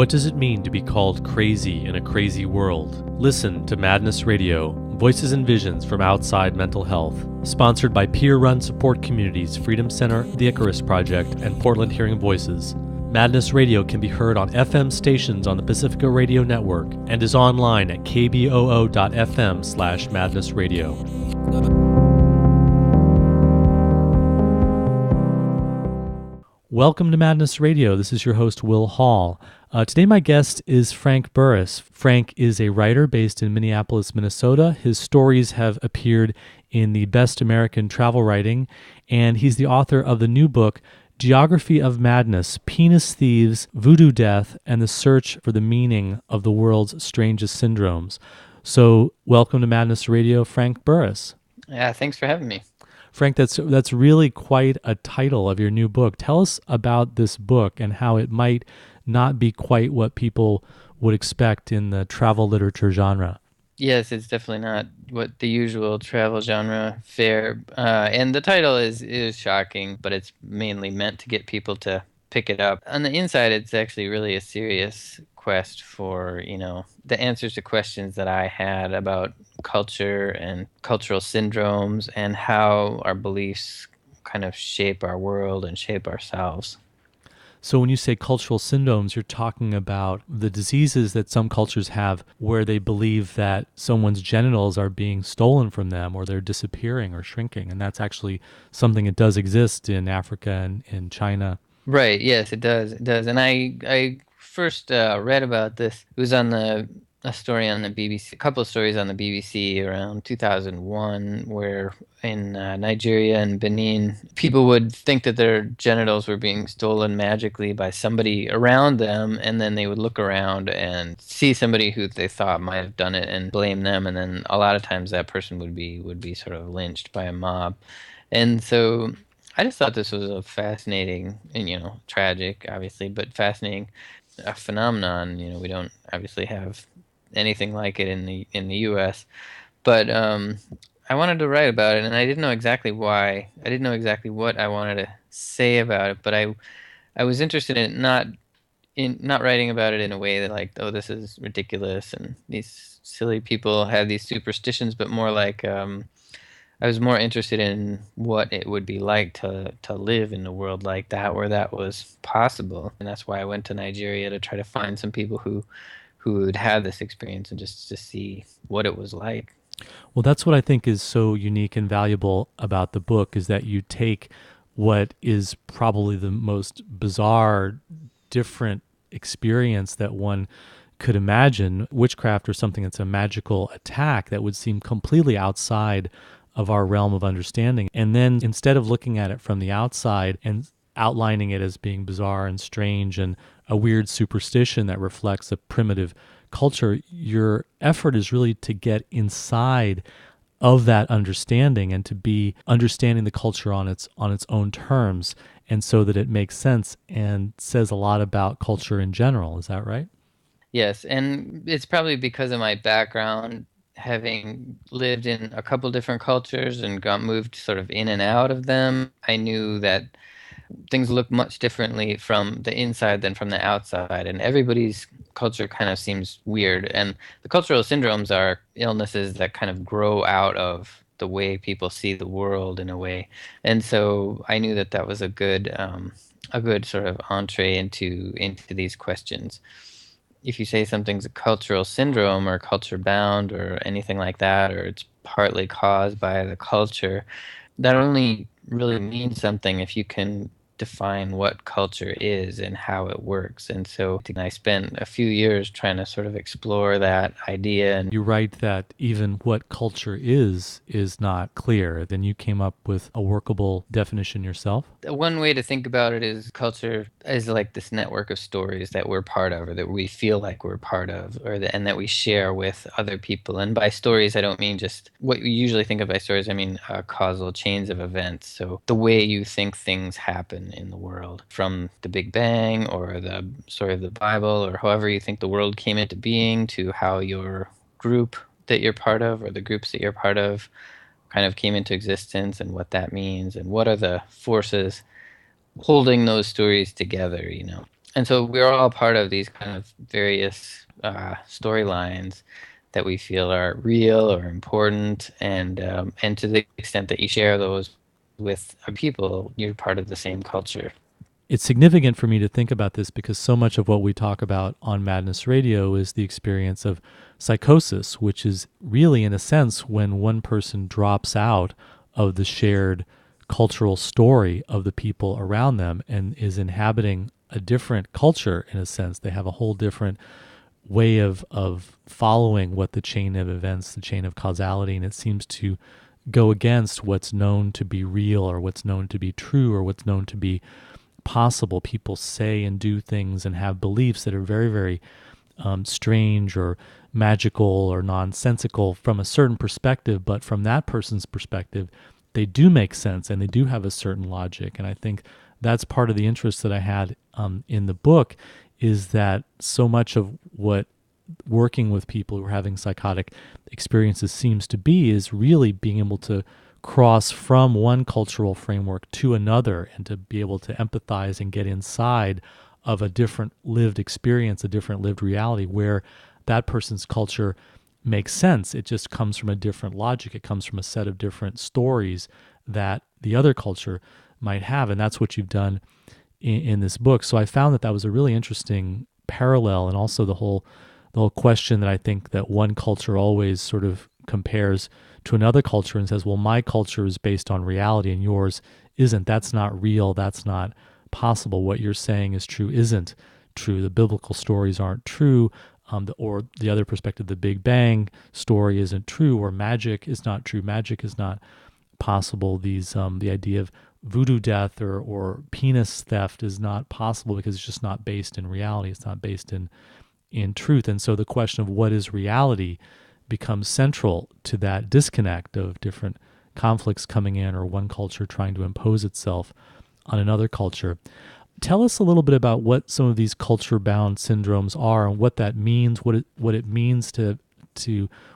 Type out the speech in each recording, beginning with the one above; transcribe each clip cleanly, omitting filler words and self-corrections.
What does it mean to be called crazy in a crazy world? Listen to Madness Radio, Voices and Visions from Outside Mental Health. Sponsored by peer-run support communities Freedom Center, The Icarus Project, and Portland Hearing Voices. Madness Radio can be heard on FM stations on the Pacifica Radio Network and is online at kboo.fm/madnessradio. Welcome to Madness Radio. This is your host, Will Hall. Today my guest is Frank Bures. Frank is a writer based in Minneapolis, Minnesota. His stories have appeared in the Best American Travel Writing, and he's the author of the new book, Geography of Madness, Penis Thieves, Voodoo Death, and the Search for the Meaning of the World's Strangest Syndromes. So welcome to Madness Radio, Frank Bures. Yeah, thanks for having me. Frank, that's really quite a title of your new book. Tell us about this book and how it might not be quite what people would expect in the travel literature genre. Yes, it's definitely not what the usual travel genre fare. And the title is shocking, but it's mainly meant to get people to pick it up. On the inside, it's actually really a serious quest for, the answers to questions that I had about culture and cultural syndromes and how our beliefs kind of shape our world and shape ourselves. So when you say cultural syndromes, you're talking about the diseases that some cultures have where they believe that someone's genitals are being stolen from them or they're disappearing or shrinking. And that's actually something that does exist in Africa and in China. Right. Yes, it does. It does. And I first read about this. It was on a story on the BBC, a couple of stories on the BBC around 2001, where in Nigeria and Benin, people would think that their genitals were being stolen magically by somebody around them, and then they would look around and see somebody who they thought might have done it and blame them, and then a lot of times that person would be sort of lynched by a mob. And so I just thought this was a fascinating and, tragic, obviously, but fascinating phenomenon. We don't obviously have anything like it in the U.S., but I wanted to write about it, and I didn't know exactly why. I didn't know exactly what I wanted to say about it, but I was interested in not writing about it in a way that like, oh, this is ridiculous and these silly people have these superstitions, but more like I was more interested in what it would be like to live in a world like that, where that was possible. And that's why I went to Nigeria, to try to find some people who had had this experience and just to see what it was like. Well, that's what I think is so unique and valuable about the book, is that you take what is probably the most bizarre, different experience that one could imagine, witchcraft or something that's a magical attack that would seem completely outside of our realm of understanding. And then instead of looking at it from the outside and outlining it as being bizarre and strange and a weird superstition that reflects a primitive culture, your effort is really to get inside of that understanding and to be understanding the culture on its own terms, and so that it makes sense and says a lot about culture in general. Is that right? Yes, and it's probably because of my background, having lived in a couple different cultures and got moved sort of in and out of them. I knew that things look much differently from the inside than from the outside, and everybody's culture kind of seems weird. And the cultural syndromes are illnesses that kind of grow out of the way people see the world in a way. And so I knew that that was a good sort of entree into these questions. If you say something's a cultural syndrome or culture bound or anything like that, or it's partly caused by the culture, that only really means something if you can define what culture is and how it works. And so I spent a few years trying to sort of explore that idea. And You write that even what culture is not clear. Then you came up with a workable definition yourself. one way to think about it is culture is like this network of stories that we're part of, or that we feel like we're part of, and that we share with other people. And by stories, I don't mean just what you usually think of by stories. I mean causal chains of events. So the way you think things happen in the world, from the Big Bang or the story of the Bible, or however you think the world came into being, to how your group that you're part of, or the groups that you're part of, kind of came into existence, and what that means, and what are the forces holding those stories together. And so we're all part of these kind of various storylines that we feel are real or important, and to the extent that you share those with people, you're part of the same culture. It's significant for me to think about this because so much of what we talk about on Madness Radio is the experience of psychosis, which is really, in a sense, when one person drops out of the shared cultural story of the people around them and is inhabiting a different culture, in a sense. They have a whole different way of following what the chain of events, the chain of causality, and it seems to go against what's known to be real or what's known to be true or what's known to be possible. People say and do things and have beliefs that are very, very strange or magical or nonsensical from a certain perspective, but from that person's perspective, they do make sense and they do have a certain logic. And I think that's part of the interest that I had in the book, is that so much of what working with people who are having psychotic experiences seems to be is really being able to cross from one cultural framework to another and to be able to empathize and get inside of a different lived experience, a different lived reality where that person's culture makes sense. It just comes from a different logic. It comes from a set of different stories that the other culture might have. And that's what you've done in this book. So I found that that was a really interesting parallel, and also the whole question that I think that one culture always sort of compares to another culture and says, well, my culture is based on reality and yours isn't. That's not real. That's not possible. What you're saying is true isn't true. The biblical stories aren't true. Or the other perspective, the Big Bang story isn't true, or magic is not true. Magic is not possible. The idea of voodoo death or penis theft is not possible because it's just not based in reality. It's not based in truth. And so the question of what is reality becomes central to that disconnect of different conflicts coming in, or one culture trying to impose itself on another culture. Tell us a little bit about what some of these culture-bound syndromes are and what that means, what it means to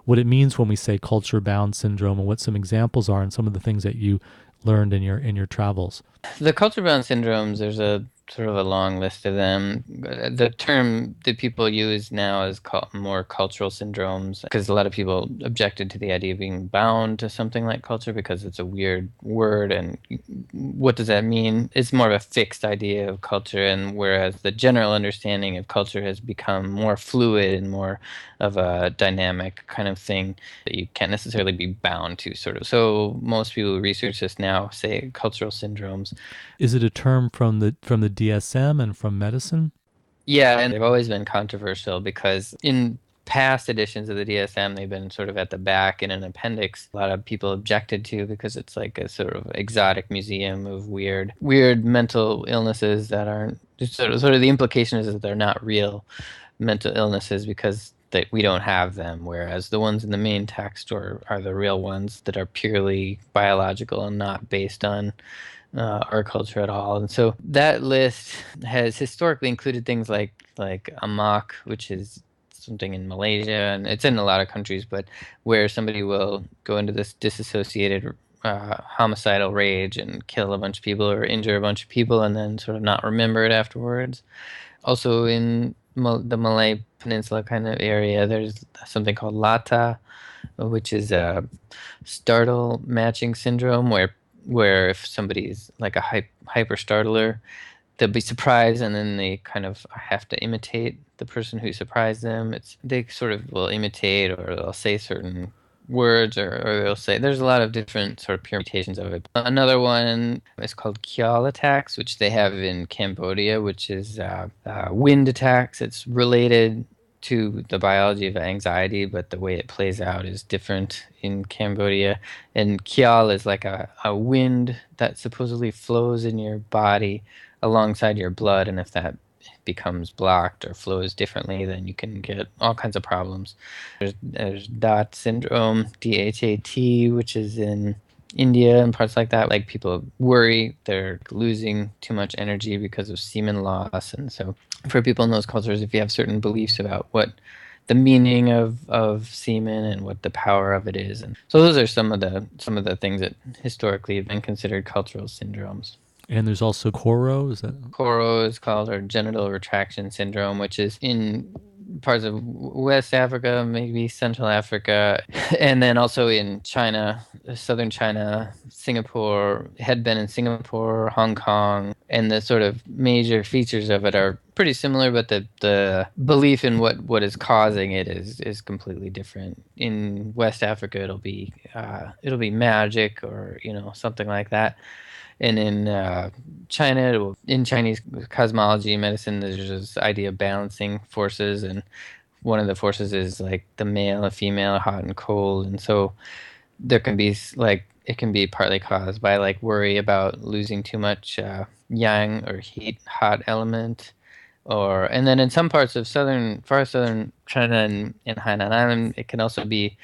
what it means when we say culture-bound syndrome, and what some examples are and some of the things that you learned in your travels. The culture-bound syndromes, there's a sort of a long list of them. The term that people use now is called more cultural syndromes, because a lot of people objected to the idea of being bound to something like culture because it's a weird word, and what does that mean? It's more of a fixed idea of culture, and whereas the general understanding of culture has become more fluid and more of a dynamic kind of thing that you can't necessarily be bound to, sort of. So most people who research this now say cultural syndromes. Is it a term from the DSM and from medicine? Yeah, and they've always been controversial because in past editions of the DSM, they've been sort of at the back in an appendix. A lot of people objected to because it's like a sort of exotic museum of weird mental illnesses that aren't sort of the implication is that they're not real mental illnesses because that we don't have them, whereas the ones in the main text are the real ones that are purely biological and not based on our culture at all. And so that list has historically included things like amok, which is something in Malaysia, and it's in a lot of countries, but where somebody will go into this disassociated homicidal rage and kill a bunch of people or injure a bunch of people and then sort of not remember it afterwards. Also in the Malay Peninsula kind of area, there's something called lata, which is a startle matching syndrome where if somebody's like a hyper startler, they'll be surprised and then they kind of have to imitate the person who surprised them. It's they sort of will imitate or they'll say certain words or they'll say there's a lot of different sort of permutations of it. Another one is called Kyal attacks, which they have in Cambodia, which is wind attacks. It's related to the biology of anxiety, but the way it plays out is different in Cambodia. And Kyal is like a wind that supposedly flows in your body alongside your blood, and if that becomes blocked or flows differently, then you can get all kinds of problems. There's DOT syndrome, DHAT, which is in India and parts like that. Like people worry they're losing too much energy because of semen loss, and so for people in those cultures, if you have certain beliefs about what the meaning of semen and what the power of it is, and so those are some of the things that historically have been considered cultural syndromes. And there's also Koro. Is that Koro is called, or genital retraction syndrome, which is in parts of West Africa, maybe Central Africa, and then also in China, southern China, Singapore, had been in Singapore, Hong Kong, and the sort of major features of it are pretty similar, but the belief in what is causing it is completely different. In West Africa, it'll be magic or something like that. And in China, in Chinese cosmology medicine, there's this idea of balancing forces, and one of the forces is like the male and female, hot and cold, and so there can be like it can be partly caused by like worry about losing too much yang or heat, hot element, or and then in some parts of far southern China and Hainan Island, it can also be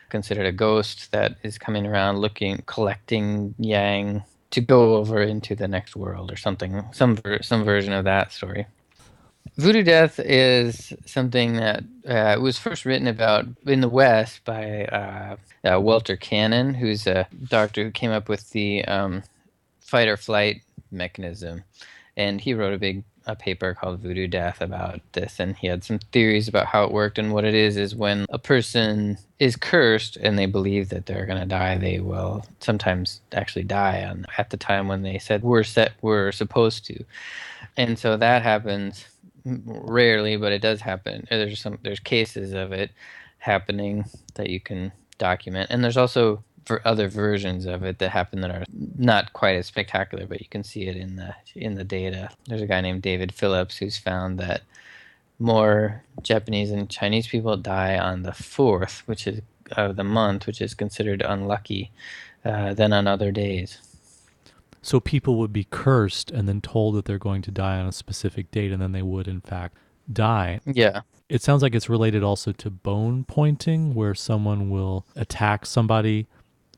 considered a ghost that is coming around looking, collecting yang to go over into the next world or something, some version of that story. Voodoo Death is something that was first written about in the West by Walter Cannon, who's a doctor who came up with the fight or flight mechanism, and he wrote a paper called Voodoo Death about this, and he had some theories about how it worked. And what it is when a person is cursed and they believe that they're going to die, they will sometimes actually die at the time when they said we're supposed to. And so that happens rarely, but it does happen. There's cases of it happening that you can document, and there's also for other versions of it that happen that are not quite as spectacular, but you can see it in the data. There's a guy named David Phillips who's found that more Japanese and Chinese people die on the fourth, which is of the month, which is considered unlucky, than on other days. so? People would be cursed and then told that they're going to die on a specific date, and then they would in fact die. Yeah. It sounds like it's related also to bone pointing, where someone will attack somebody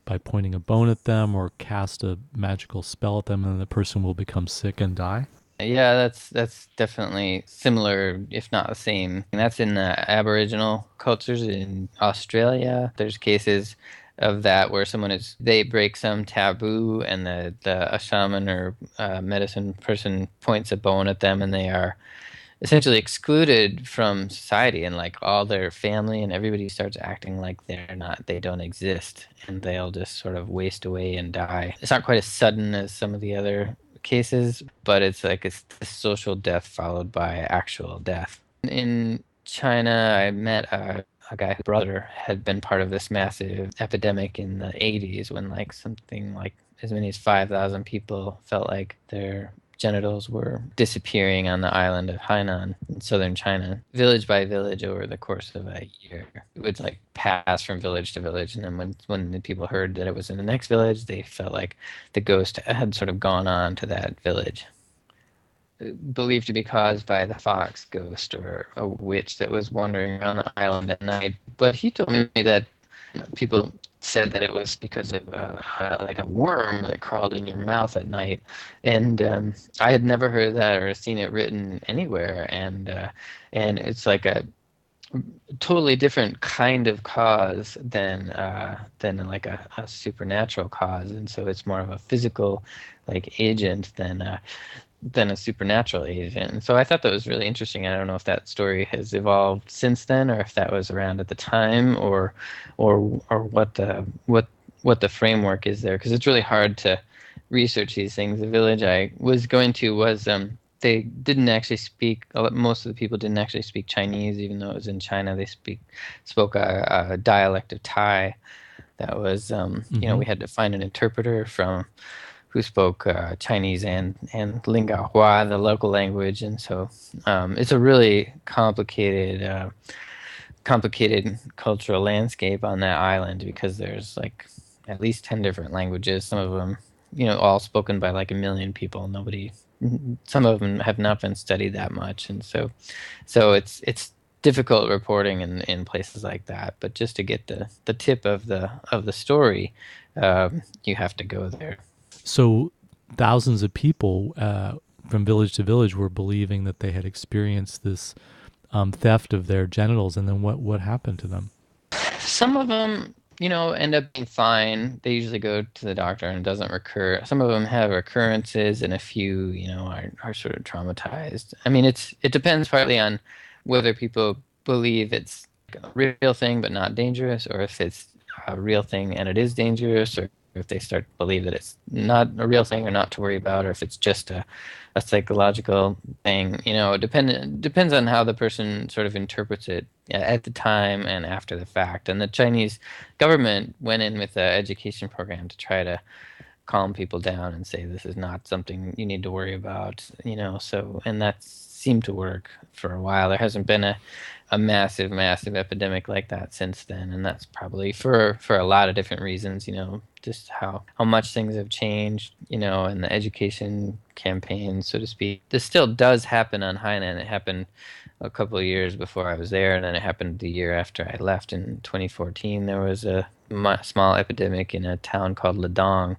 by pointing a bone at them or cast a magical spell at them, and then the person will become sick and die. Yeah, that's definitely similar, if not the same. And that's in the Aboriginal cultures in Australia. There's cases of that where they break some taboo, and the a shaman or medicine person points a bone at them, and they are essentially excluded from society, and like all their family and everybody starts acting like they don't exist, and they'll just sort of waste away and die. It's not quite as sudden as some of the other cases, but it's the social death followed by actual death. In China, I met a guy whose brother had been part of this massive epidemic in the 80s when like something like as many as 5,000 people felt like their genitals were disappearing on the island of Hainan in southern China, village by village over the course of a year. It would like pass from village to village, and then when the people heard that it was in the next village, they felt like the ghost had sort of gone on to that village. Believed to be caused by the fox ghost or a witch that was wandering around the island at night. But he told me that people said that it was because of like a worm that crawled in your mouth at night, and I had never heard that or seen it written anywhere, and it's like a totally different kind of cause than like a supernatural cause, and so it's more of a physical like agent than a supernatural agent. And so I thought that was really interesting. I don't know if that story has evolved since then, or if that was around at the time, or what the framework is there, because it's really hard to research these things. The village I was going to was they didn't actually speak. Most of the people didn't actually speak Chinese, even though it was in China. They spoke a dialect of Thai that was Mm-hmm. we had to find an interpreter from who spoke Chinese and Lingahua, the local language, and so it's a really complicated cultural landscape on that island because there's like at least 10 different languages. Some of them, all spoken by like a million people. Some of them have not been studied that much, and so it's difficult reporting in places like that. But just to get the tip of the story, you have to go there. So thousands of people from village to village were believing that they had experienced this theft of their genitals, and then what happened to them? Some of them end up being fine. They usually go to the doctor and it doesn't recur. Some of them have recurrences, and a few, are sort of traumatized. I mean, it depends partly on whether people believe it's a real thing but not dangerous, or if it's a real thing and it is dangerous, or if they start to believe that it's not a real thing or not to worry about, or if it's just a psychological thing. Depends on how the person sort of interprets it at the time and after the fact. And the Chinese government went in with an education program to try to calm people down and say this is not something you need to worry about, so, and that seemed to work for a while. There hasn't been a massive, massive epidemic like that since then, and that's probably for a lot of different reasons, just how much things have changed, and the education campaign, so to speak. This still does happen on Hainan. It happened a couple of years before I was there, and then it happened the year after I left in 2014. There was a small epidemic in a town called Ladong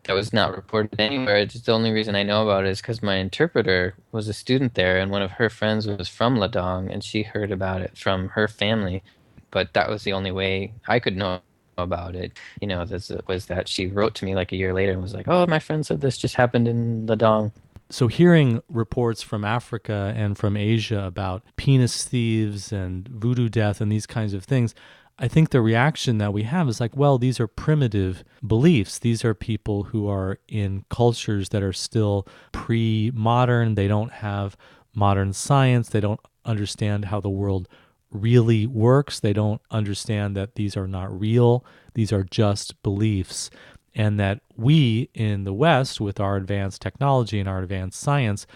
that was not reported anywhere. Just the only reason I know about it is because my interpreter was a student there, and one of her friends was from Ladong, and she heard about it from her family. But that was the only way I could know about it. This was that she wrote to me like a year later and was like, "Oh, my friend said this just happened in Ladong." So hearing reports from Africa and from Asia about penis thieves and voodoo death and these kinds of things, I think the reaction that we have is like, well, these are primitive beliefs. These are people who are in cultures that are still pre-modern. They don't have modern science. They don't understand how the world really works. They don't understand that these are not real. These are just beliefs. And that we in the West, with our advanced technology and our advanced science,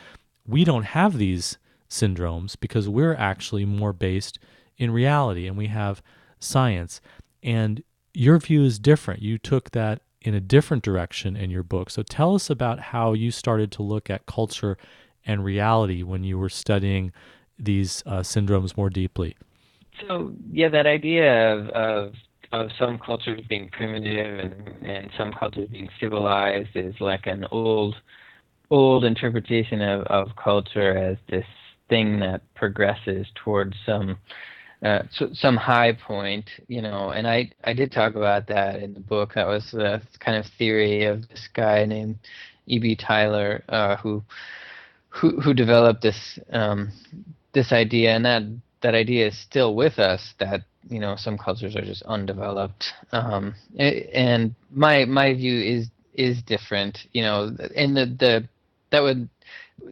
we don't have these syndromes because we're actually more based in reality and we have science. And your view is different. You took that in a different direction in your book. So tell us about how you started to look at culture and reality when you were studying these syndromes more deeply. So yeah, that idea of some cultures being primitive and some cultures being civilized is like an old interpretation of culture as this thing that progresses towards some high point, and I did talk about that in the book. That was the kind of theory of this guy named E.B. Tyler, who developed this idea, and that idea is still with us. That some cultures are just undeveloped, and my view is different. And the that would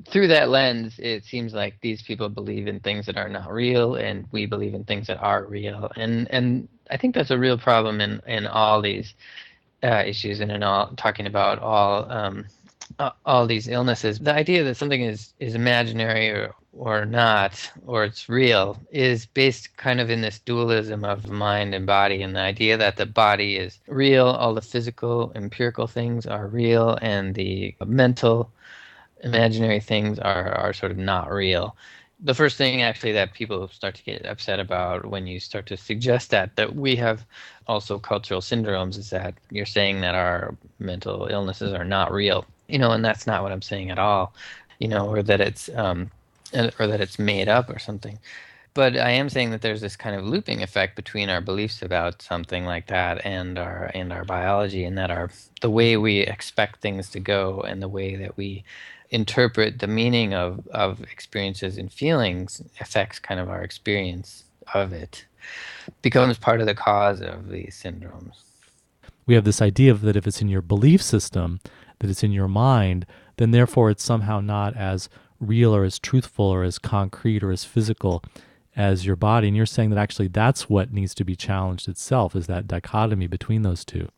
through that lens, it seems like these people believe in things that are not real, and we believe in things that are real. And I think that's a real problem in all these issues, and in all talking about all these illnesses. The idea that something is imaginary or not, or it's real, is based kind of in this dualism of mind and body, and the idea that the body is real, all the physical, empirical things are real, and the mental imaginary things are sort of not real. The first thing actually that people start to get upset about when you start to suggest that we have also cultural syndromes is that you're saying that our mental illnesses are not real, and that's not what I'm saying at all, or that it's made up or something. But I am saying that there's this kind of looping effect between our beliefs about something like that and our biology, and that the way we expect things to go and the way that we interpret the meaning of experiences and feelings affects kind of our experience of it, becomes part of the cause of these syndromes. We have this idea of that if it's in your belief system, that it's in your mind, then therefore it's somehow not as real or as truthful or as concrete or as physical as your body. And you're saying that actually that's what needs to be challenged itself, is that dichotomy between those two.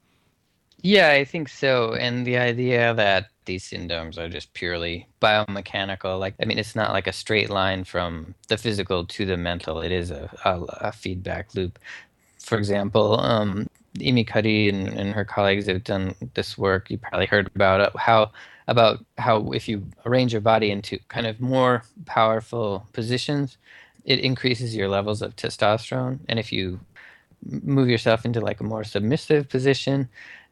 Yeah, I think so. And the idea that these syndromes are just purely biomechanical, like, I mean, it's not like a straight line from the physical to the mental. It is a feedback loop. For example, Amy Cuddy and her colleagues have done this work. You probably heard about it, how if you arrange your body into kind of more powerful positions, it increases your levels of testosterone. And if you move yourself into like a more submissive position,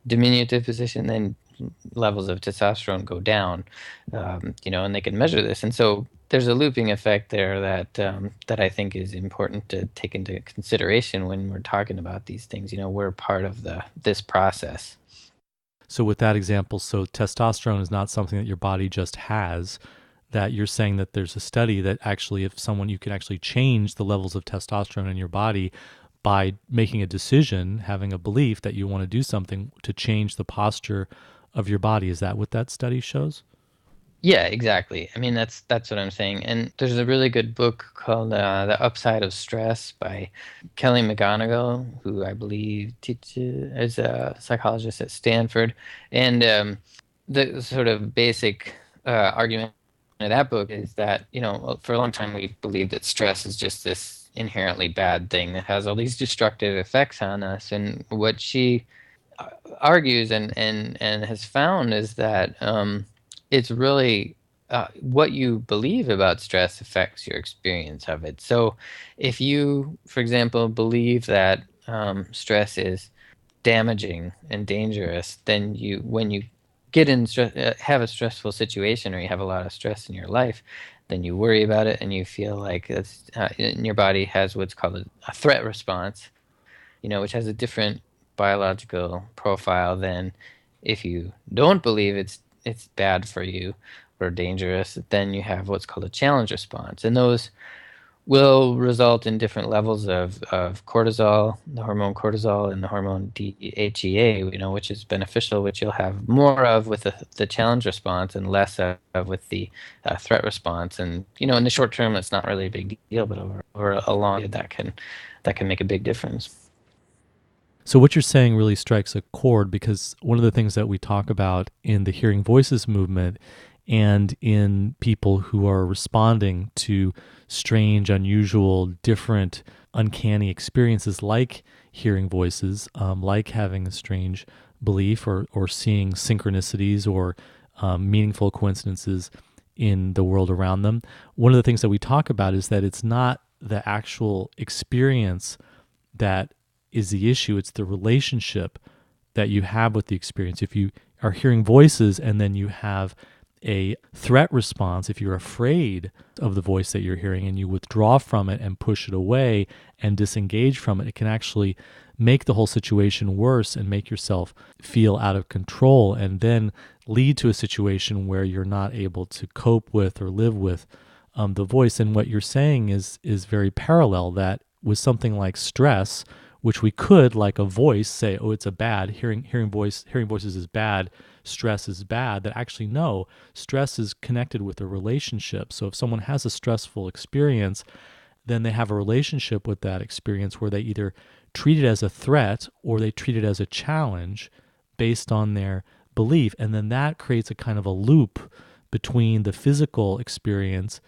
diminutive position, then levels of testosterone go down, and they can measure this. And so there's a looping effect there that I think is important to take into consideration when we're talking about these things. We're part of this process. So with that example, so testosterone is not something that your body just has. That you're saying that there's a study that actually, if someone, you can actually change the levels of testosterone in your body by making a decision, having a belief that you want to do something to change the posture of your body. Is that what that study shows? Yeah, exactly. I mean, that's what I'm saying. And there's a really good book called The Upside of Stress by Kelly McGonigal, who I believe teaches is a psychologist at Stanford. And the sort of basic argument of that book is that, for a long time we believed that stress is just this inherently bad thing that has all these destructive effects on us. And what she argues and has found is that it's really what you believe about stress affects your experience of it. So, if you, for example, believe that stress is damaging and dangerous, then when you have a stressful situation, or you have a lot of stress in your life, then you worry about it and you feel like and your body has what's called a threat response, which has a different biological profile than if you don't believe it's bad for you or dangerous, then you have what's called a challenge response. And those will result in different levels of cortisol, the hormone cortisol, and the hormone DHEA, which is beneficial, which you'll have more of with the challenge response and less of with the threat response. And, in the short term, it's not really a big deal, but over a long period, that can make a big difference. So what you're saying really strikes a chord, because one of the things that we talk about in the hearing voices movement and in people who are responding to strange, unusual, different, uncanny experiences like hearing voices, like having a strange belief or seeing synchronicities or meaningful coincidences in the world around them. One of the things that we talk about is that it's not the actual experience that is the issue. It's the relationship that you have with the experience. If you are hearing voices and then you have a threat response, if you're afraid of the voice that you're hearing and you withdraw from it and push it away and disengage from it, it can actually make the whole situation worse and make yourself feel out of control, and then lead to a situation where you're not able to cope with or live with the voice. And what you're saying is very parallel, that with something like stress, which we could, like a voice, say, oh, it's a bad hearing voices is bad, stress is bad. That actually, no, stress is connected with a relationship. So if someone has a stressful experience, then they have a relationship with that experience where they either treat it as a threat or they treat it as a challenge based on their belief. And then that creates a kind of a loop between the physical experience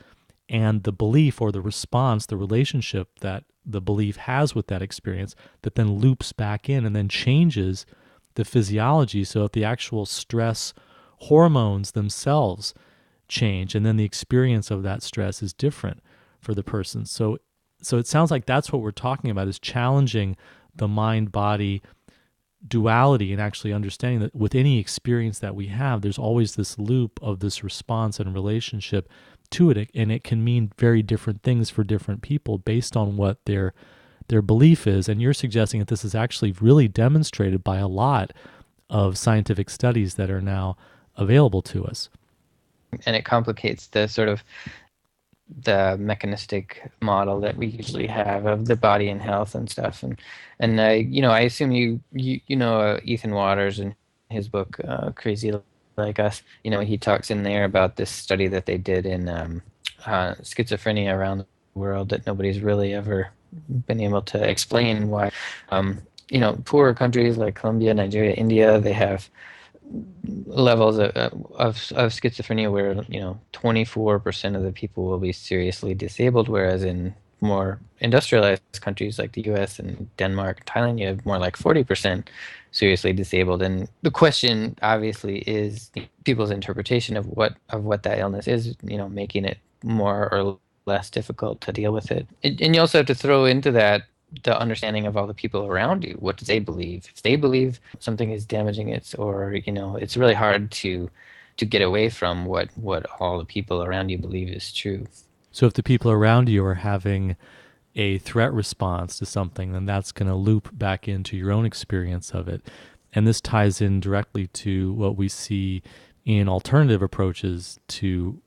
and the belief or the response, the relationship that the belief has with that experience, that then loops back in and then changes the physiology. So if the actual stress hormones themselves change, and then the experience of that stress is different for the person. So it sounds like that's what we're talking about, is challenging the mind body duality and actually understanding that with any experience that we have, there's always this loop of this response and relationship to it, and it can mean very different things for different people based on what their belief is. And you're suggesting that this is actually really demonstrated by a lot of scientific studies that are now available to us. And it complicates the mechanistic model that we usually have of the body and health and stuff. And I assume you know Ethan Waters and his book Crazy Like Us. He talks in there about this study that they did in schizophrenia around the world that nobody's really ever been able to explain why. Poorer countries like Colombia, Nigeria, India, they have levels of schizophrenia where 24% of the people will be seriously disabled, whereas in more industrialized countries like the US and Denmark, Thailand, you have more like 40% seriously disabled. And the question obviously is people's interpretation of what that illness is, making it more or less difficult to deal with it. And you also have to throw into that the understanding of all the people around you. What do they believe? If they believe something is damaging it, or it's really hard to get away from what all the people around you believe is true. So if the people around you are having a threat response to something, then that's going to loop back into your own experience of it. And this ties in directly to what we see in alternative approaches to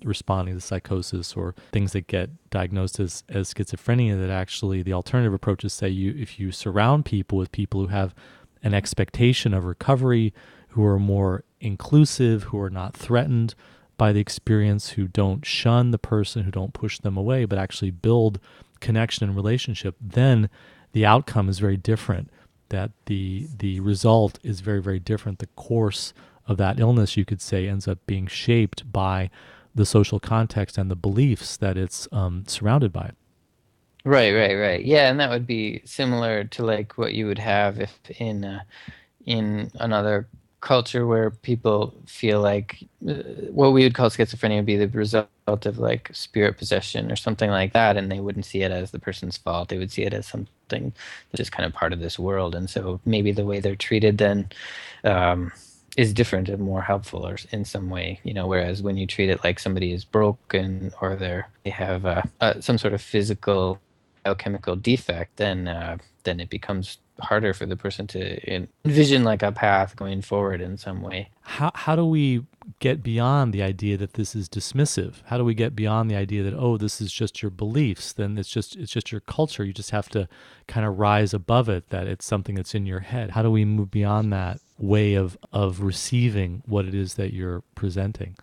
responding to psychosis or things that get diagnosed as schizophrenia, that actually the alternative approaches say if you surround people with people who have an expectation of recovery, who are more inclusive, who are not threatened by the experience, who don't shun the person, who don't push them away, but actually build connection and relationship, then the outcome is very different. That the result is very, very different. The course of that illness, you could say, ends up being shaped by the social context and the beliefs that it's surrounded by. Right, right, right. Yeah, and that would be similar to like what you would have if in another culture where people feel like what we would call schizophrenia would be the result of like spirit possession or something like that, and they wouldn't see it as the person's fault. They would see it as something that's just kind of part of this world, and so maybe the way they're treated then um, is different and more helpful, or in some way, Whereas when you treat it like somebody is broken or they have some sort of physical biochemical defect, then it becomes harder for the person to envision like a path going forward in some way. How do we get beyond the idea that this is dismissive? How do we get beyond the idea that, oh, this is just your beliefs? Then it's just your culture. You just have to kind of rise above it. That it's something that's in your head. How do we move beyond that way of receiving what it is that you're presenting?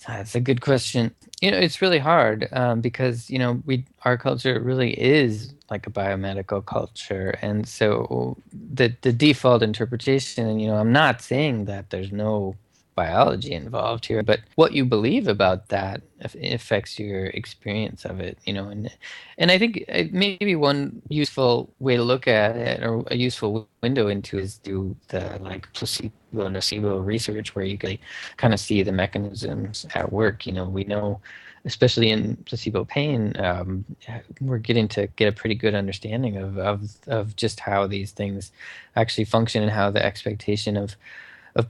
That's a good question. It's really hard because we our culture really is like a biomedical culture, and so the default interpretation. And I'm not saying that there's no biology involved here, but what you believe about that affects your experience of it. And I think maybe one useful way to look at it, or a useful window into, is through the like placebo nocebo research, where you can kind of see the mechanisms at work. We know, especially in placebo pain, we're getting to get a pretty good understanding of just how these things actually function, and how the expectation of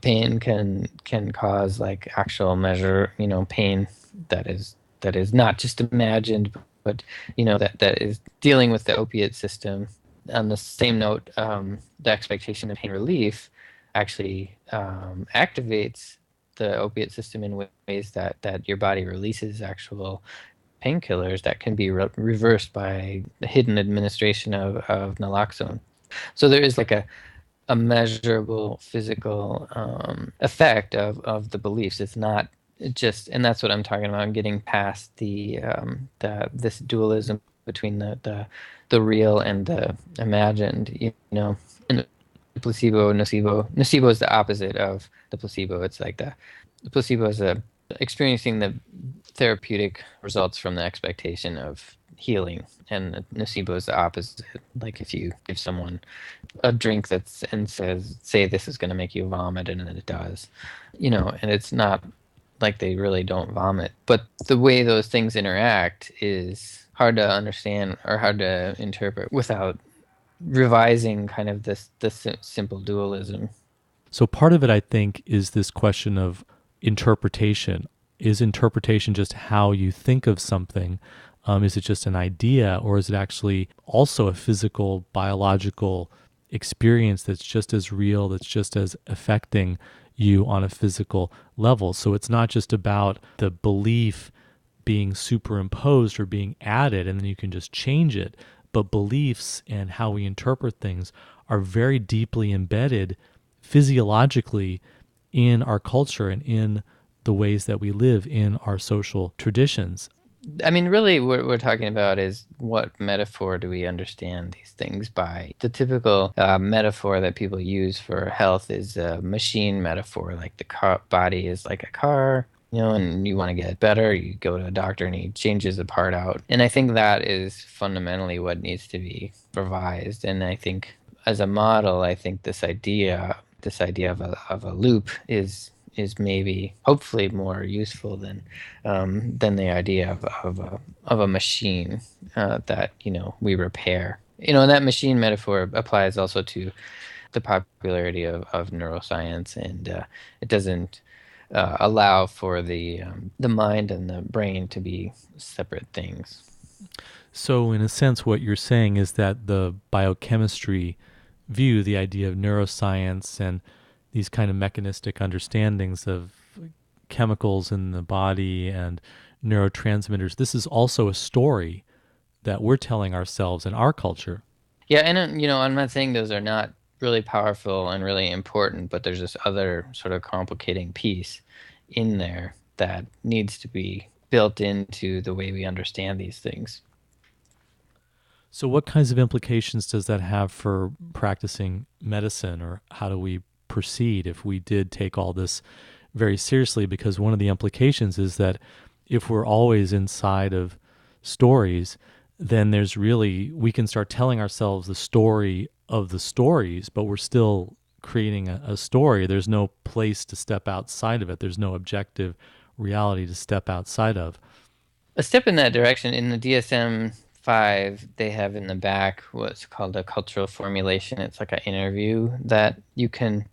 pain can cause like actual measure, pain that is not just imagined, but that is dealing with the opiate system. On the same note, the expectation of pain relief actually activates the opiate system in ways that your body releases actual painkillers that can be reversed by the hidden administration of naloxone. So there is like a measurable physical effect of the beliefs. It's not just, and that's what I'm talking about. I'm getting past this dualism between the real and the imagined. And placebo, nocebo. Nocebo is the opposite of the placebo. It's like the placebo is experiencing the therapeutic results from the expectation of healing, and the nocebo is the opposite. Like if you give someone a drink that's and say this is going to make you vomit, and then it does, and it's not like they really don't vomit, but the way those things interact is hard to understand or hard to interpret without revising kind of this simple dualism. So part of it, I think, is this question of interpretation. Is interpretation just how you think of something? Is it just an idea, or is it actually also a physical, biological experience that's just as real, that's just as affecting you on a physical level? So it's not just about the belief being superimposed or being added and then you can just change it, but beliefs and how we interpret things are very deeply embedded physiologically in our culture and in the ways that we live in our social traditions. I mean, really, what we're talking about is what metaphor do we understand these things by? The typical metaphor that people use for health is a machine metaphor, like the body is like a car, and you want to get better, you go to a doctor and he changes a part out. And I think that is fundamentally what needs to be revised. And I think as a model, I think this idea of a loop is maybe hopefully more useful than the idea of a machine that we repair. And that machine metaphor applies also to the popularity of neuroscience, and it doesn't allow for the mind and the brain to be separate things. So, in a sense, what you're saying is that the biochemistry view, the idea of neuroscience and these kind of mechanistic understandings of chemicals in the body and neurotransmitters, this is also a story that we're telling ourselves in our culture. Yeah, and I'm not saying those are not really powerful and really important, but there's this other sort of complicating piece in there that needs to be built into the way we understand these things. So, what kinds of implications does that have for practicing medicine, or how do we proceed if we did take all this very seriously? Because one of the implications is that if we're always inside of stories, then we can start telling ourselves the story of the stories, but we're still creating a story. There's no place to step outside of it, there's no objective reality to step outside of. A step in that direction in the DSM-5, they have in the back what's called a cultural formulation. It's like an interview that you can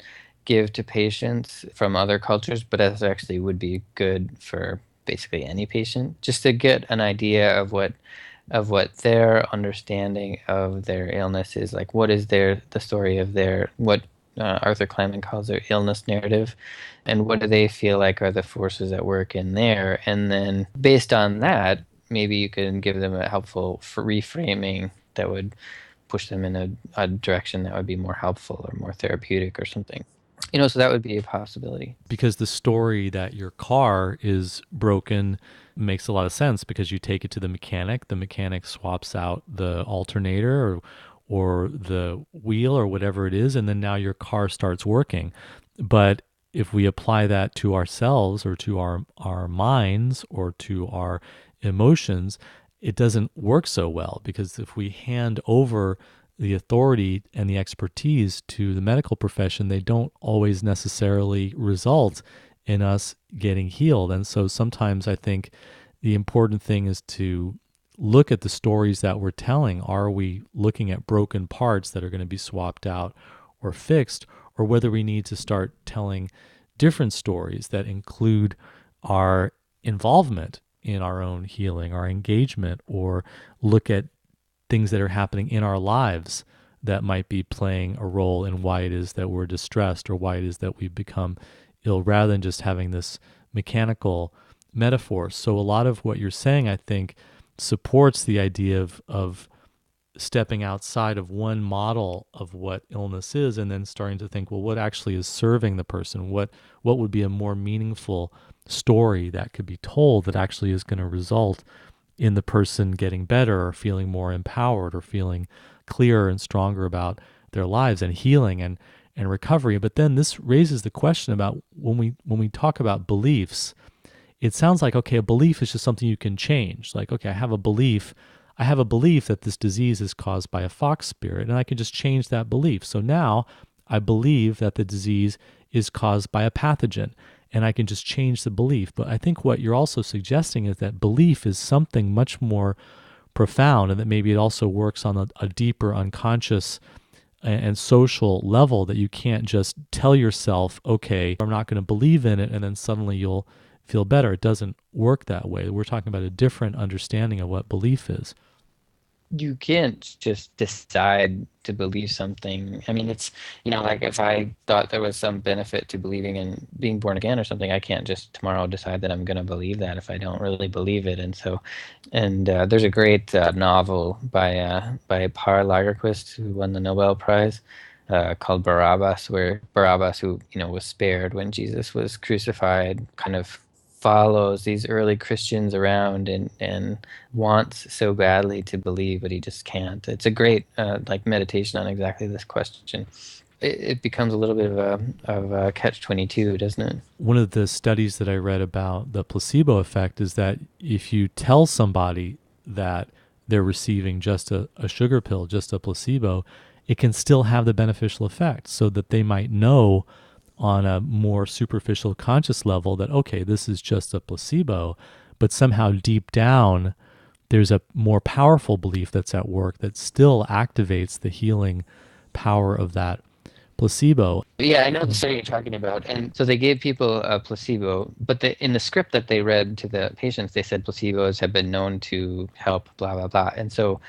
give to patients from other cultures, but that actually would be good for basically any patient, just to get an idea of what their understanding of their illness is. Like, what is the story of their, what Arthur Kleinman calls their illness narrative, and what do they feel like are the forces at work in there. And then based on that, maybe you can give them a helpful reframing that would push them in a direction that would be more helpful or more therapeutic or something. So that would be a possibility. Because the story that your car is broken makes a lot of sense, because you take it to the mechanic swaps out the alternator or the wheel or whatever it is, and then now your car starts working. But if we apply that to ourselves or to our minds or to our emotions, it doesn't work so well, because if we hand over the authority and the expertise to the medical profession, they don't always necessarily result in us getting healed. And so sometimes I think the important thing is to look at the stories that we're telling. Are we looking at broken parts that are going to be swapped out or fixed, or whether we need to start telling different stories that include our involvement in our own healing, our engagement, or look at things that are happening in our lives that might be playing a role in why it is that we're distressed or why it is that we've become ill, rather than just having this mechanical metaphor. So a lot of what you're saying, I think, supports the idea of stepping outside of one model of what illness is, and then starting to think, well, what actually is serving the person? What would be a more meaningful story that could be told that actually is going to result in the person getting better or feeling more empowered or feeling clearer and stronger about their lives and healing and recovery. But then this raises the question about when we talk about beliefs, it sounds like, okay, a belief is just something you can change. Like, okay, I have a belief that this disease is caused by a fox spirit, and I can just change that belief. So now I believe that the disease is caused by a pathogen, and I can just change the belief. But I think what you're also suggesting is that belief is something much more profound, and that maybe it also works on a deeper unconscious and social level, that you can't just tell yourself, okay, I'm not going to believe in it, and then suddenly you'll feel better. It doesn't work that way. We're talking about a different understanding of what belief is. You can't just decide to believe something. I mean, it's, like if I thought there was some benefit to believing in being born again or something, I can't just tomorrow decide that I'm going to believe that if I don't really believe it. And so, and there's a great novel by Par Lagerquist, who won the Nobel Prize, called Barabbas, where Barabbas, who, was spared when Jesus was crucified, kind of follows these early Christians around and wants so badly to believe, but he just can't. It's a great like meditation on exactly this question. It becomes a little bit of a catch-22, doesn't it? One of the studies that I read about the placebo effect is that if you tell somebody that they're receiving just a sugar pill, just a placebo, it can still have the beneficial effect, so that they might know on a more superficial conscious level that, okay, this is just a placebo, but somehow deep down there's a more powerful belief that's at work that still activates the healing power of that placebo. Yeah, I know the study you're talking about. And so they gave people a placebo, but in the script that they read to the patients, they said placebos have been known to help, blah, blah, blah. And so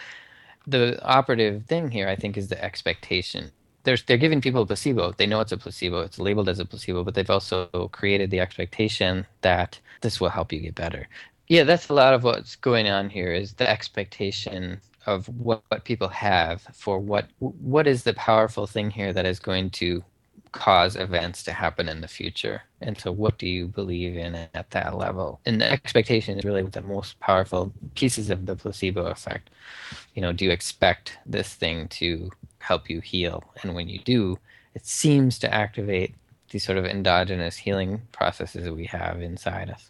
the operative thing here, I think, is the expectation. They're giving people a placebo. They know it's a placebo. It's labeled as a placebo, but they've also created the expectation that this will help you get better. Yeah, that's a lot of what's going on here is the expectation of what people have for what is the powerful thing here that is going to cause events to happen in the future. And so what do you believe in at that level? And the expectation is really the most powerful pieces of the placebo effect. Do you expect this thing to help you heal? And when you do, it seems to activate these sort of endogenous healing processes that we have inside us.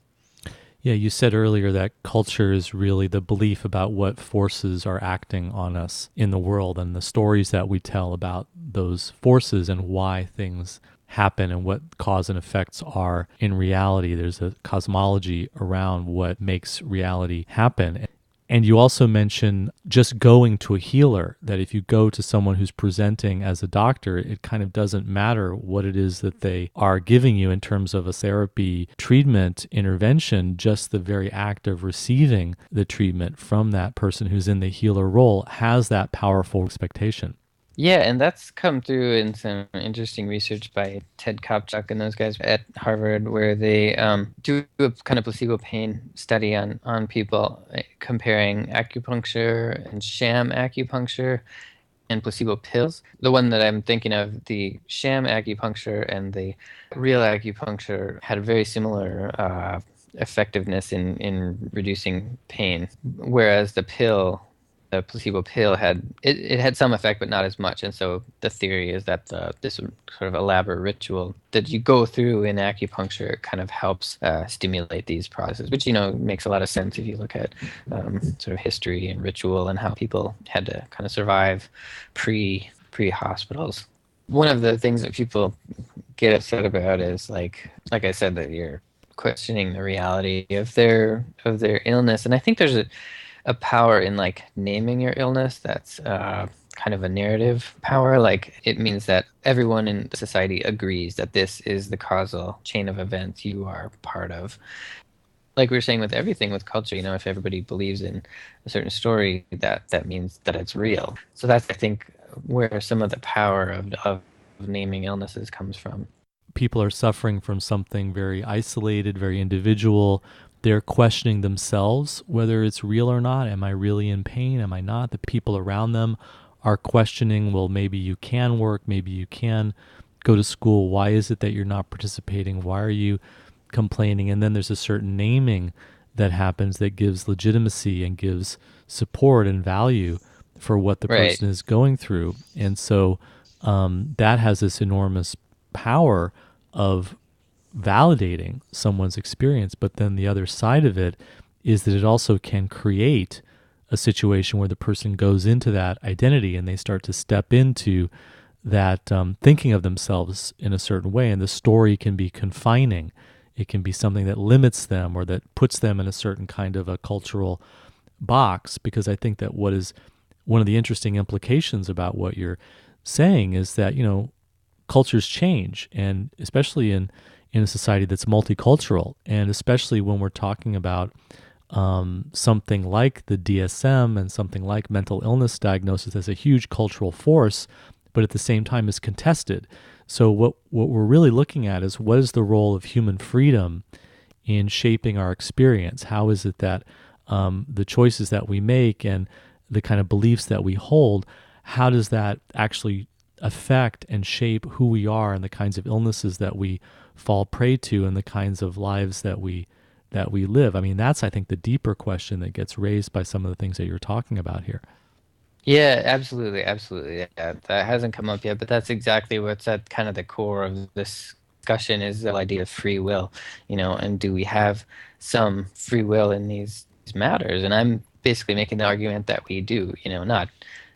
Yeah, you said earlier that culture is really the belief about what forces are acting on us in the world and the stories that we tell about those forces and why things happen and what cause and effects are in reality. There's a cosmology around what makes reality happen. And you also mention just going to a healer, that if you go to someone who's presenting as a doctor, it kind of doesn't matter what it is that they are giving you in terms of a therapy, treatment, intervention, just the very act of receiving the treatment from that person who's in the healer role has that powerful expectation. Yeah, and that's come through in some interesting research by Ted Kopchak and those guys at Harvard, where they do a kind of placebo pain study on people, comparing acupuncture and sham acupuncture and placebo pills. The one that I'm thinking of, the sham acupuncture and the real acupuncture, had a very similar effectiveness in reducing pain, whereas the placebo pill it had some effect, but not as much. And so the theory is that this sort of elaborate ritual that you go through in acupuncture kind of helps stimulate these processes, which makes a lot of sense if you look at sort of history and ritual and how people had to kind of survive pre hospitals. One of the things that people get upset about is like I said, that you're questioning the reality of their illness. And I think there's a power in like naming your illness that's kind of a narrative power. Like it means that everyone in society agrees that this is the causal chain of events you are part of. Like we were saying with everything with culture, if everybody believes in a certain story, that means that it's real. So that's, I think, where some of the power of naming illnesses comes from. People are suffering from something very isolated, very individual. They're questioning themselves whether it's real or not. Am I really in pain? Am I not? The people around them are questioning, well, maybe you can work, maybe you can go to school. Why is it that you're not participating? Why are you complaining? And then there's a certain naming that happens that gives legitimacy and gives support and value for what the Right. person is going through. And so that has this enormous power of validating someone's experience. But then the other side of it is that it also can create a situation where the person goes into that identity and they start to step into that thinking of themselves in a certain way. And the story can be confining. It can be something that limits them or that puts them in a certain kind of a cultural box. Because I think that what is one of the interesting implications about what you're saying is that, cultures change, and especially in a society that's multicultural, and especially when we're talking about something like the DSM and something like mental illness diagnosis as a huge cultural force, but at the same time is contested. So what we're really looking at is what is the role of human freedom in shaping our experience? How is it that the choices that we make and the kind of beliefs that we hold, how does that actually affect and shape who we are and the kinds of illnesses that we fall prey to and the kinds of lives that we live? I mean, that's, I think, the deeper question that gets raised by some of the things that you're talking about here. Yeah, absolutely, absolutely. Yeah, that hasn't come up yet, but that's exactly what's at kind of the core of this discussion is the idea of free will, and do we have some free will in these matters? And I'm basically making the argument that we do,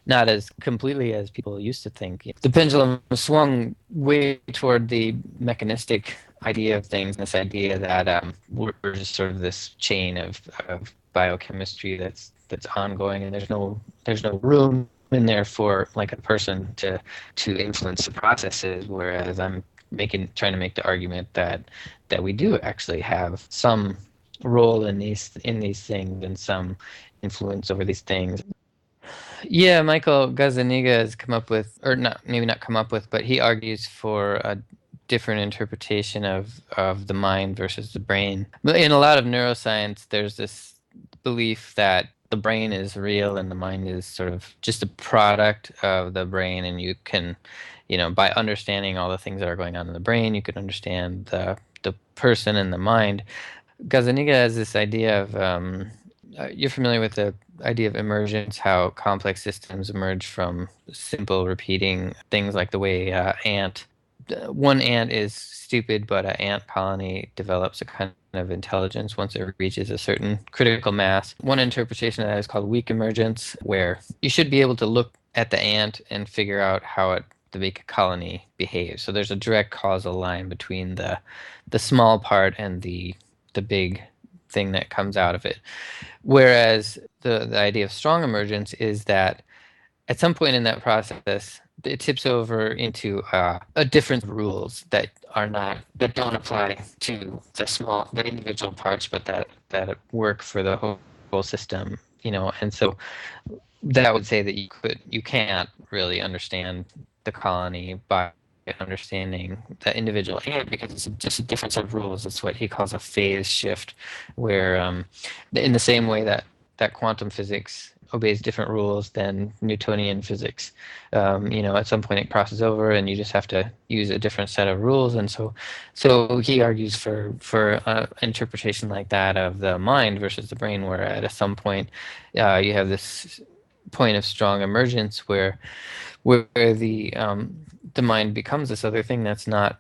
not as completely as people used to think. The pendulum swung way toward the mechanistic idea of things, this idea that we're just sort of this chain of biochemistry that's ongoing, and there's no room in there for like a person to influence the processes. Whereas I'm trying to make the argument that we do actually have some role in these things and some influence over these things. Yeah, Michael Gazzaniga has come up with, or not, maybe not come up with, but he argues for a different interpretation of the mind versus the brain. But in a lot of neuroscience, there's this belief that the brain is real and the mind is sort of just a product of the brain, and you can, by understanding all the things that are going on in the brain, you can understand the person and the mind. Gazzaniga has this idea of you're familiar with the idea of emergence, how complex systems emerge from simple repeating things like the way one ant is stupid, but an ant colony develops a kind of intelligence once it reaches a certain critical mass. One interpretation of that is called weak emergence, where you should be able to look at the ant and figure out how the big colony behaves. So there's a direct causal line between the small part and the big thing that comes out of it. Whereas the idea of strong emergence is that at some point in that process, it tips over into a different rules that don't apply to the individual parts, but that work for the whole system. And so that would say that you can't really understand the colony by understanding the individual ant, because it's just a different set of rules. It's what he calls a phase shift, where in the same way that quantum physics obeys different rules than Newtonian physics, at some point it crosses over, and you just have to use a different set of rules. And so he argues for interpretation like that of the mind versus the brain, where at some point you have this point of strong emergence where the mind becomes this other thing that's not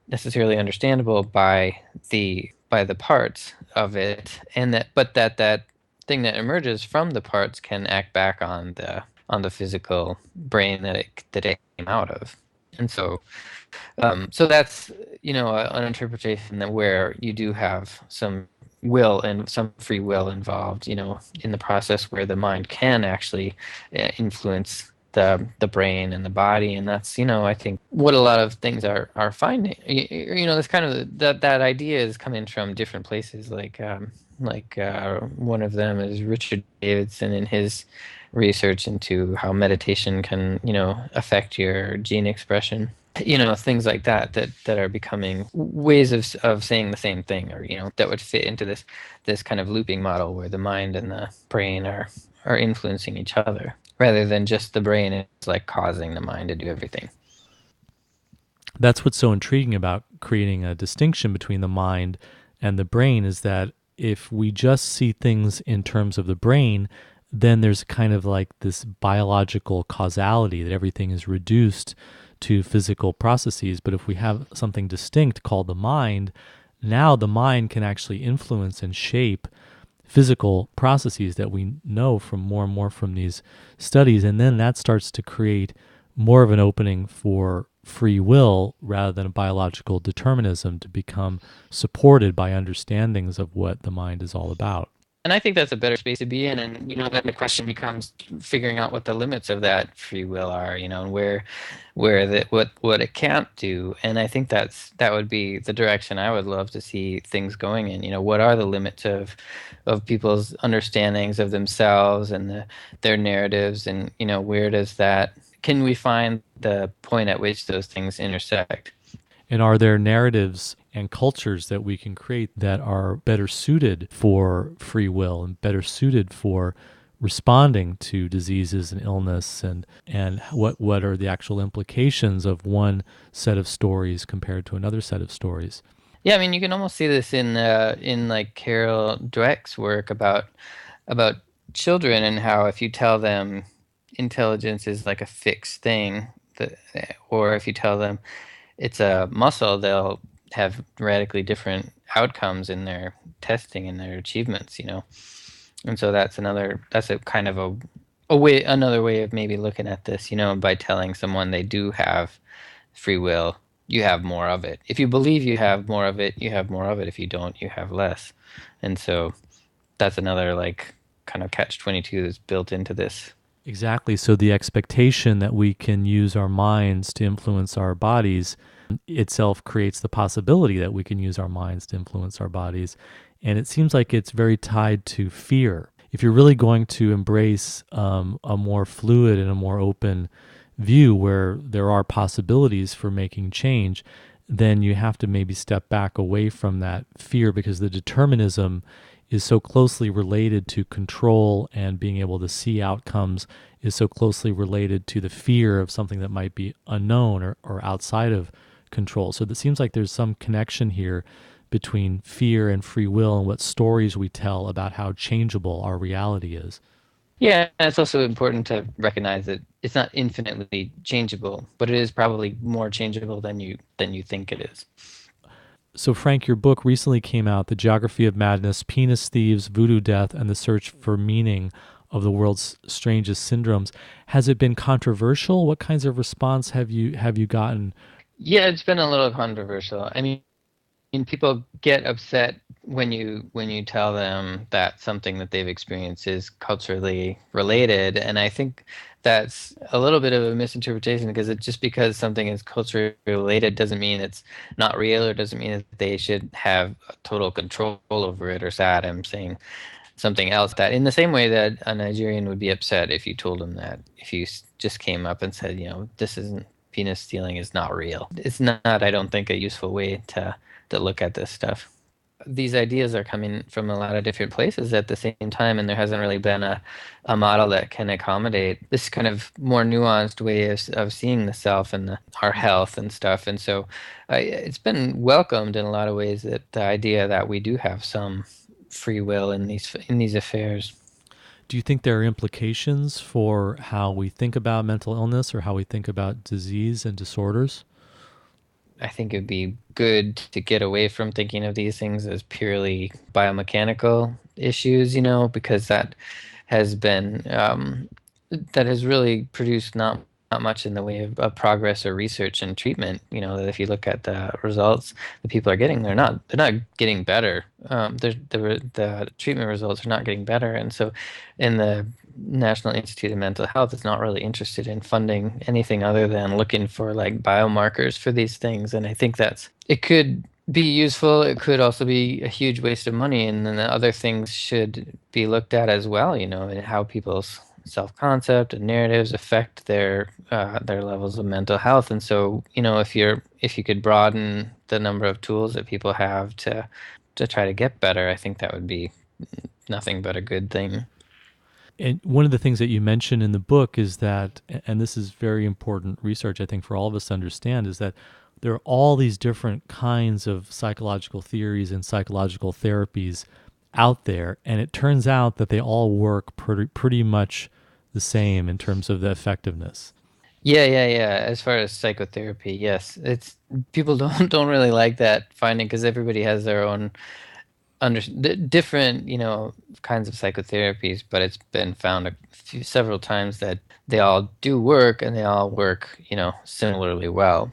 necessarily understandable by the parts of it, and that thing that emerges from the parts can act back on the physical brain that it came out of. And so that's an interpretation that where you do have some will and some free will involved, in the process, where the mind can actually influence the brain and the body. And that's, I think what a lot of things are finding. This kind of that idea is coming from different places. Like one of them is Richard Davidson in his research into how meditation can affect your gene expression, things like that are becoming ways of saying the same thing, or that would fit into this kind of looping model where the mind and the brain are influencing each other, rather than just the brain is like causing the mind to do everything. That's what's so intriguing about creating a distinction between the mind and the brain, is that if we just see things in terms of the brain, then there's kind of like this biological causality that everything is reduced to physical processes. But if we have something distinct called the mind, now the mind can actually influence and shape physical processes that we know from more and more from these studies. And then that starts to create more of an opening for free will rather than a biological determinism to become supported by understandings of what the mind is all about. And I think that's a better space to be in. And then the question becomes figuring out what the limits of that free will are, and what it can't do. And I think that would be the direction I would love to see things going in. What are the limits of people's understandings of themselves and their narratives, and where does that can we find the point at which those things intersect? And are there narratives and cultures that we can create that are better suited for free will and better suited for responding to diseases and illness, and what are the actual implications of one set of stories compared to another set of stories? Yeah, I mean, you can almost see this in like Carol Dweck's work about children, and how if you tell them intelligence is like a fixed thing, or if you tell them it's a muscle, they'll have radically different outcomes in their testing and their achievements. And so that's a kind of another way of maybe looking at this, by telling someone they do have free will, you have more of it. If you believe you have more of it, you have more of it. If you don't, you have less. And so that's another like kind of catch 22 that's built into this. Exactly. So the expectation that we can use our minds to influence our bodies itself creates the possibility that we can use our minds to influence our bodies. And it seems like it's very tied to fear. If you're really going to embrace a more fluid and a more open view where there are possibilities for making change, then you have to maybe step back away from that fear, because the determinism is so closely related to control, and being able to see outcomes is so closely related to the fear of something that might be unknown or outside of control. So it seems like there's some connection here between fear and free will and what stories we tell about how changeable our reality is. Yeah, and it's also important to recognize that it's not infinitely changeable, but it is probably more changeable than you think it is. So, Frank, your book recently came out, The Geography of Madness, Penis Thieves, Voodoo Death, and the Search for Meaning of the World's Strangest Syndromes. Has it been controversial? What kinds of response have you gotten? Yeah, it's been a little controversial. I mean, people get upset when you tell them that something that they've experienced is culturally related, and I think that's a little bit of a misinterpretation because it just because something is culturally related doesn't mean it's not real or doesn't mean that they should have total control over it or sad. I'm saying something else that in the same way that a Nigerian would be upset if you told him that if you just came up and said, this isn't penis stealing is not real. It's not, I don't think, a useful way to look at this stuff. These ideas are coming from a lot of different places at the same time, and there hasn't really been a model that can accommodate this kind of more nuanced way of seeing the self and our health and stuff. And so it's been welcomed in a lot of ways, that the idea that we do have some free will in these affairs. Do you think there are implications for how we think about mental illness or how we think about disease and disorders? I think it'd be good to get away from thinking of these things as purely biomechanical issues, because has been that has really produced not much in the way of progress or research and treatment. That if you look at the results that people are getting, they're not getting better. The treatment results are not getting better, and so in the National Institute of Mental Health is not really interested in funding anything other than looking for like biomarkers for these things. And I think it could be useful. It could also be a huge waste of money. And then the other things should be looked at as well, and how people's self-concept and narratives affect their levels of mental health. And so, if you could broaden the number of tools that people have to try to get better, I think that would be nothing but a good thing. And one of the things that you mention in the book is that, and this is very important research, I think, for all of us to understand, is that there are all these different kinds of psychological theories and psychological therapies out there. And it turns out that they all work pretty much the same in terms of the effectiveness. Yeah, yeah, yeah. As far as psychotherapy, yes, it's people don't really like that finding because everybody has their own different, kinds of psychotherapies, but it's been found several times that they all do work and they all work, similarly well.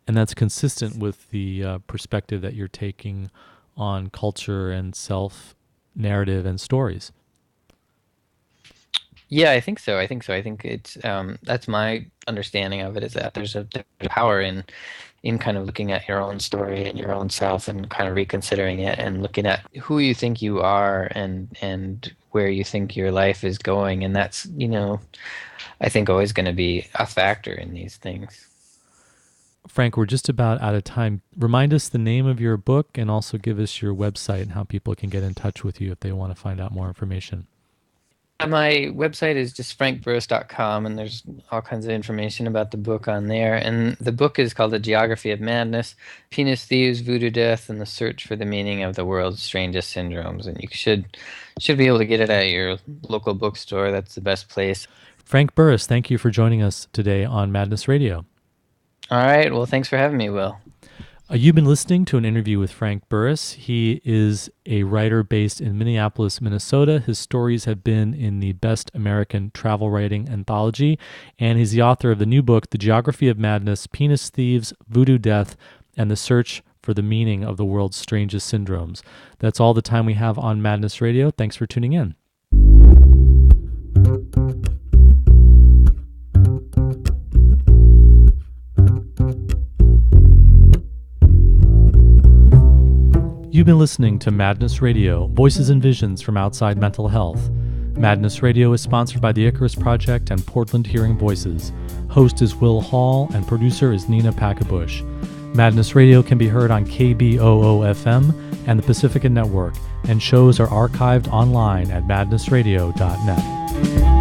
And that's consistent with the perspective that you're taking on culture and self narrative and stories. Yeah, I think so. I think so. I think it's that's my understanding of it is that there's a power in kind of looking at your own story and your own self and kind of reconsidering it and looking at who you think you are and where you think your life is going. And that's, I think always going to be a factor in these things. Frank, we're just about out of time. Remind us the name of your book and also give us your website and how people can get in touch with you if they want to find out more information. My website is just frankbures.com, and there's all kinds of information about the book on there. And the book is called The Geography of Madness, Penis Thieves, Voodoo Death, and the Search for the Meaning of the World's Strangest Syndromes. And you should be able to get it at your local bookstore. That's the best place. Frank Bures, thank you for joining us today on Madness Radio. All right. Well, thanks for having me, Will. You've been listening to an interview with Frank Bures. He is a writer based in Minneapolis, Minnesota. His stories have been in the Best American Travel Writing Anthology, and he's the author of the new book, The Geography of Madness, Penis Thieves, Voodoo Death, and the Search for the Meaning of the World's Strangest Syndromes. That's all the time we have on Madness Radio. Thanks for tuning in. You've been listening to Madness Radio, Voices and Visions from Outside Mental Health. Madness Radio is sponsored by the Icarus Project and Portland Hearing Voices. Host is Will Hall, and producer is Nina Packabush. Madness Radio can be heard on KBOO-FM and the Pacifica Network, and shows are archived online at madnessradio.net.